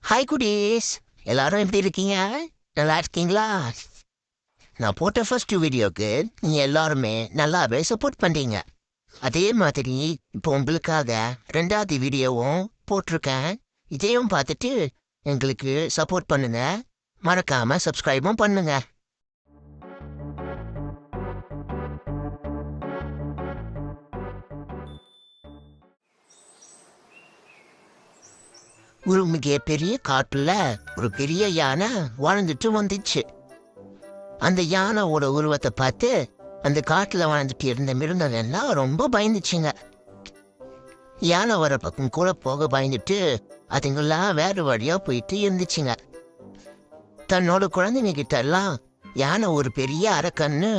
Hi goodies, எல்லாரும் எப்படி இருக்கீங்க? நல்லா இருக்கீங்களா? நான் போட்ட ஃபர்ஸ்ட் வீடியோக்கு நீங்கள் எல்லாருமே நல்லாவே சப்போர்ட் பண்ணுறீங்க. அதே மாதிரி இப்போ உங்களுக்காக ரெண்டாவது வீடியோவும் போட்டிருக்கேன். இதையும் பார்த்துட்டு எங்களுக்கு சப்போர்ட் பண்ணுங்க. மறக்காம சப்ஸ்கிரைபும் பண்ணுங்க. ஒரு மிக பெரிய காட்டுல ஒரு பெரிய யானை வாழ்ந்துட்டு வந்துச்சு. அந்த யானையோட உருவத்தை பார்த்து அந்த காட்டுல வாழ்ந்துட்டு இருந்த மிருகங்கள் எல்லாம் ரொம்ப பயந்துச்சுங்க. யானை வர பக்கம் கூட போக பயந்துட்டு அதுங்கெல்லாம் வேற வழியா போயிட்டு இருந்துச்சுங்க. தன்னோட குழந்தைங்க கிட்ட எல்லாம் யானை ஒரு பெரிய அரக்கன்னு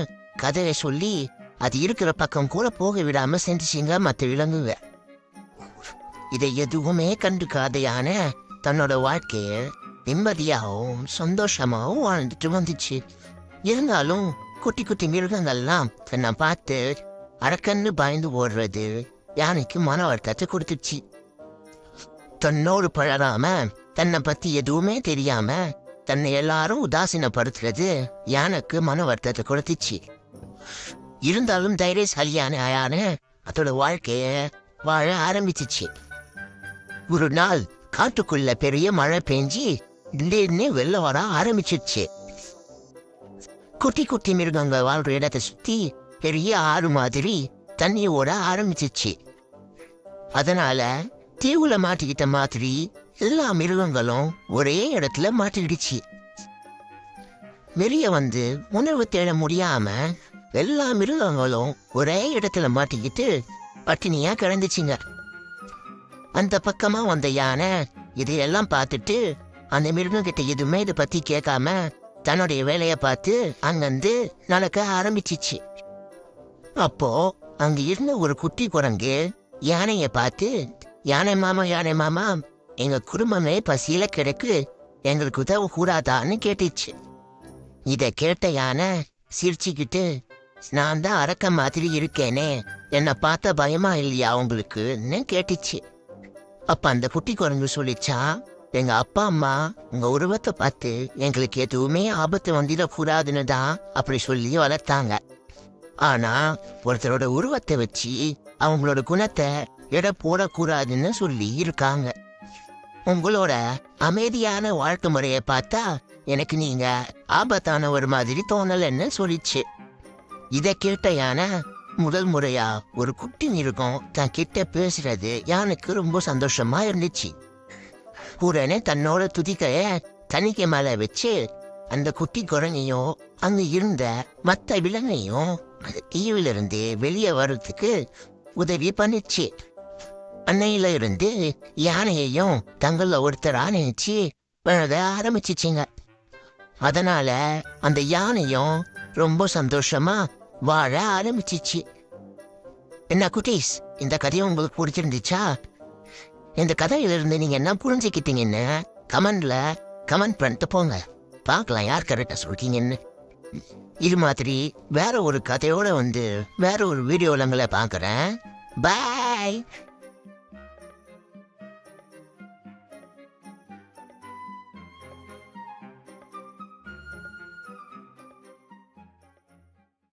கதையை சொல்லி அது இருக்கிற பக்கம் கூட போக விடாம செஞ்சுச்சிங்க மற்ற விலங்குங்க. இதை எதுவுமே கண்டுக்காத யானை தன்னோட வாழ்க்கைய நிம்மதியாகவும் சந்தோஷமாகவும் வாழ்ந்துட்டு வந்துச்சு. இருந்தாலும் குட்டி குட்டி மிருகங்கள்லாம் தன்னை பார்த்து அரக்கன்னு பயந்து ஓடுறது யானைக்கு மன வருத்தத்தை கொடுத்துச்சு. தன்னோடு பழகாம தன்னை பத்தி எதுவுமே தெரியாம தன்னை எல்லாரும் உதாசீனப்படுத்துறது யானைக்கு மன வருத்தத்தை கொடுத்துச்சு. இருந்தாலும் தைரியசாலியான யானை அதோட வாழ்க்கைய வாழ ஆரம்பிச்சிச்சு. ஒரு நாள் காட்டுக்குள்ள பெரிய மழை பெஞ்சி திடீர்னு வெள்ளம் வர ஆரம்பிச்சிருச்சு. குட்டி குட்டி மிருகங்கள் வாழ்ற இடத்தை சுத்தி பெரிய ஆறு மாதிரி தண்ணி ஓட ஆரம்பிச்சிச்சு. அதனால தீவுல மாட்டிக்கிட்ட மாதிரி எல்லா மிருகங்களும் ஒரே இடத்துல மாட்டிக்கிடுச்சு. வெளியே வந்து உணவு தேட முடியாம எல்லா மிருகங்களும் ஒரே இடத்துல மாட்டிக்கிட்டு பட்டினியா கிடந்துச்சுங்க. அந்த பக்கமா வந்த யானை இதையெல்லாம் பார்த்துட்டு அந்த மிருகங்கிட்ட எதுவுமே இதை பத்தி கேட்காம தன்னுடைய வேலையை பார்த்து அங்கிருந்து நடக்க ஆரம்பிச்சிச்சு. அப்போ அங்க இருந்த ஒரு குட்டி குரங்கு யானைய பார்த்து, யானை மாமா எங்க குடும்பமே பசியில கிடக்கு, எங்களுக்கு உதவ கூடாதான்னு கேட்டுச்சு. இத கேட்ட யானை சிரிச்சுக்கிட்டு, நான் தான் அரக்க மாதிரி இருக்கேனே, என்னை பார்த்த பயமா இல்லையா உங்களுக்குன்னு கேட்டுச்சு. அப்ப அந்த குட்டி குரங்கு சொல்லிச்சா, எங்க அப்பா அம்மா உங்க உருவத்தை பார்த்து எங்களுக்கு எதுவுமே ஆபத்து வந்துடக்கூடாதுன்னு தான் அப்படி சொல்லி வளர்த்தாங்க. ஆனா ஒருத்தரோட உருவத்தை வச்சு அவங்களோட குணத்தை எடை போடக்கூடாதுன்னு சொல்லி இருக்காங்க. உங்களோட அமைதியான வாழ்க்கை முறையை பார்த்தா எனக்கு நீங்க ஆபத்தான ஒரு மாதிரி தோணலன்னு சொல்லிச்சு. இதை கேட்ட யானை முதல் முறையா ஒரு குட்டி மிருகம் தன் கிட்ட பேசுறது யானைக்கு ரொம்ப சந்தோஷமா இருந்துச்சு. உடனே தன்னோட துதிக்கைய தனிக்கு மேல வச்சு அந்த குட்டி குரங்கையும் அங்க இருந்த மற்ற விலங்கையும் அந்த தீவில இருந்து வெளியே வர்றதுக்கு உதவி பண்ணிச்சு. அன்னையில இருந்து யானையையும் தங்கள ஒருத்தரா நினைச்சு பழக ஆரம்பிச்சிச்சிங்க. அதனால அந்த யானையும் ரொம்ப சந்தோஷமா வாழ ஆரம்பிச்சிச்சு. என்ன குட்டீஸ், இந்த கதையை உங்களுக்கு பிடிச்சிருந்துச்சா? இந்த கதையிலிருந்து நீங்க என்ன புரிஞ்சுக்கிட்டீங்கன்னு கமெண்ட் பண்ணிட்டு போங்க. பார்க்கலாம் யார் கரெக்டா சொல்றீங்கன்னு. இது மாதிரி வேற ஒரு கதையோட வேற ஒரு வீடியோல உங்களை பார்க்குறேன். பாய்.